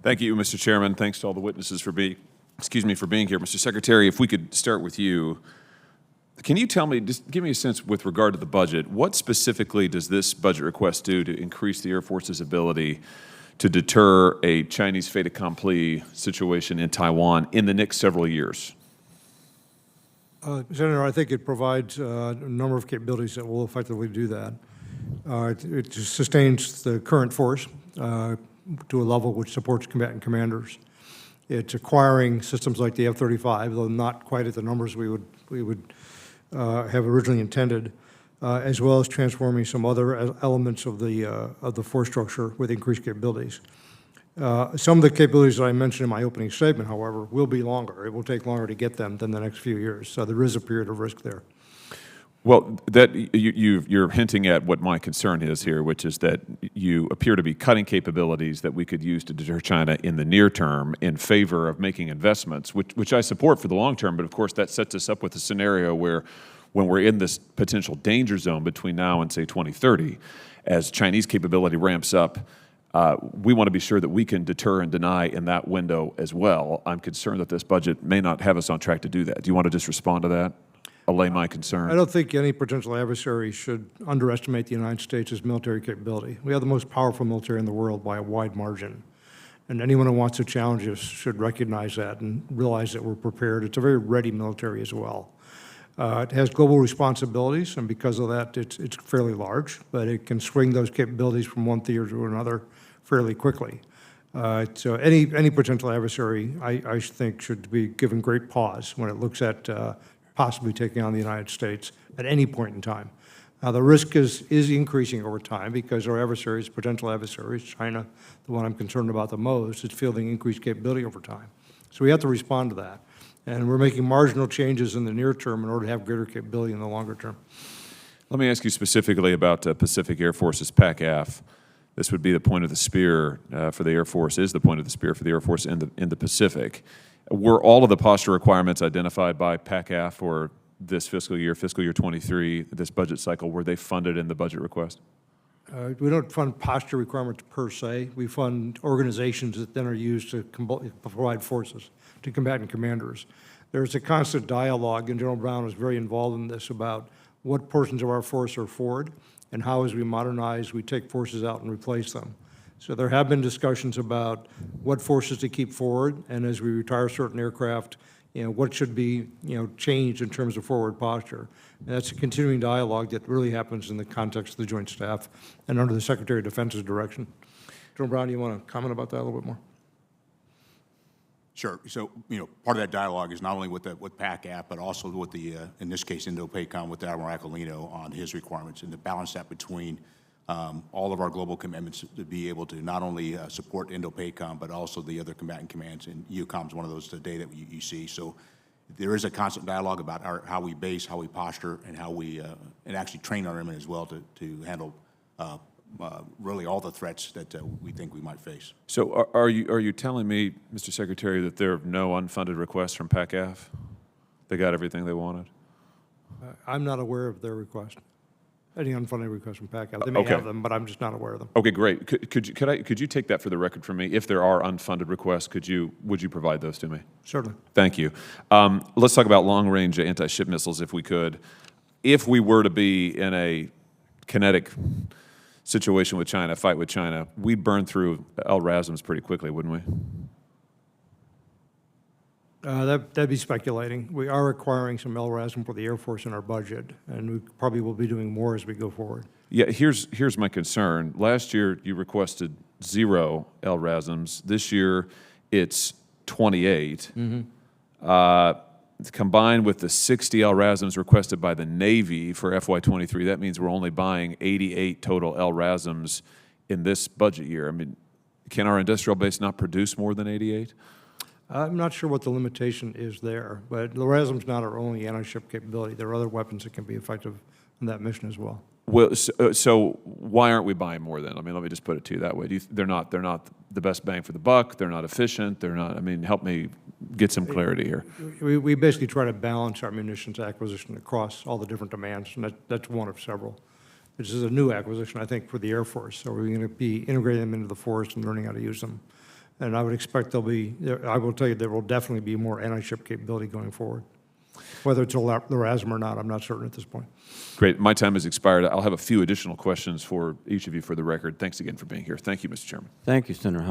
Thank you, Mr. Chairman. Thanks to all the witnesses for being here. Mr. Secretary, if we could start with you. Can you tell me, just give me a sense with regard to the budget, what specifically does this budget request do to increase the Air Force's ability to deter a Chinese fait accompli situation in Taiwan in the next several years? Senator, I think it provides a number of capabilities that will effectively do that. It sustains the current force to a level which supports combatant commanders. It's acquiring systems like the F-35, though not quite at the numbers we would have originally intended, as well as transforming some other elements of the force structure with increased capabilities. Some of the capabilities that I mentioned in my opening statement, however, will be longer. It will take longer to get them than the next few years, so there is a period of risk there. Well, you're hinting at what my concern is here, which is that you appear to be cutting capabilities that we could use to deter China in the near term in favor of making investments, which I support for the long term, but of course that sets us up with a scenario where when we're in this potential danger zone between now and, say, 2030, as Chinese capability ramps up, we want to be sure that we can deter and deny in that window as well. I'm concerned that this budget may not have us on track to do that. Do you want to just respond to that? Allay my concern. I don't think any potential adversary should underestimate the United States' military capability. We have the most powerful military in the world by a wide margin. And anyone who wants to challenge us should recognize that and realize that we're prepared. It's a very ready military as well. It has global responsibilities, and because of that, it's fairly large, but it can swing those capabilities from one theater to another fairly quickly. So any potential adversary, I think, should be given great pause when it looks at possibly taking on the United States at any point in time. Now, the risk is increasing over time because our adversaries, potential adversaries, China, the one I'm concerned about the most, is fielding increased capability over time. So we have to respond to that. And we're making marginal changes in the near term in order to have greater capability in the longer term. Let me ask you specifically about Pacific Air Force's PACAF. This would be the point of the spear for the Air Force, is the point of the spear for the Air Force in the Pacific. Were all of the posture requirements identified by PACAF for this fiscal year 23, this budget cycle, were they funded in the budget request? We don't fund posture requirements per se. We fund organizations that then are used to provide forces to combatant commanders. There's a constant dialogue, and General Brown is very involved in this, about what portions of our force are forward and how, as we modernize, we take forces out and replace them. So there have been discussions about what forces to keep forward, and as we retire certain aircraft, what should be, changed in terms of forward posture. And that's a continuing dialogue that really happens in the context of the Joint Staff and under the Secretary of Defense's direction. General Brown, you want to comment about that a little bit more? Sure. So, part of that dialogue is not only with PACAF, but also with the, in this case, Indo-PACOM, with Admiral Aquilino on his requirements, and to balance that between all of our global commitments to be able to not only support Indo-PACOM, but also the other combatant commands, and EUCOM is one of those today that you see. So there is a constant dialogue about how we base, how we posture, and how we and actually train our airmen as well to handle really all the threats that we think we might face. So are you telling me, Mr. Secretary, that there are no unfunded requests from PACAF? They got everything they wanted? I'm not aware of their request. Any unfunded requests from PACAF. They may have them, but I'm just not aware of them. Okay, great. Could you take that for the record for me? If there are unfunded requests, would you provide those to me? Certainly. Thank you. Let's talk about long-range anti-ship missiles, if we could. If we were to be in a kinetic situation with China, fight with China, we'd burn through LRASMs pretty quickly, wouldn't we? That'd be speculating. We are acquiring some LRASM for the Air Force in our budget, and we probably will be doing more as we go forward. Yeah, here's my concern. Last year, you requested 0 LRASMs. This year, it's 28. Combined with the 60 LRASMs requested by the Navy for FY23, that means we're only buying 88 total LRASMs in this budget year. I mean, can our industrial base not produce more than 88? I'm not sure what the limitation is there, but LRASM's not our only anti-ship capability. There are other weapons that can be effective in that mission as well. Well, so why aren't we buying more then? I mean, let me just put it to you that way. They're not the best bang for the buck. They're not efficient. They're not. I mean, help me get some clarity here. We basically try to balance our munitions acquisition across all the different demands, and that's one of several. This is a new acquisition, I think, for the Air Force. So we're going to be integrating them into the force and learning how to use them. And I would expect I will tell you, there will definitely be more anti-ship capability going forward. Whether it's a LRASM or not, I'm not certain at this point. Great. My time has expired. I'll have a few additional questions for each of you for the record. Thanks again for being here. Thank you, Mr. Chairman. Thank you, Senator Hawley.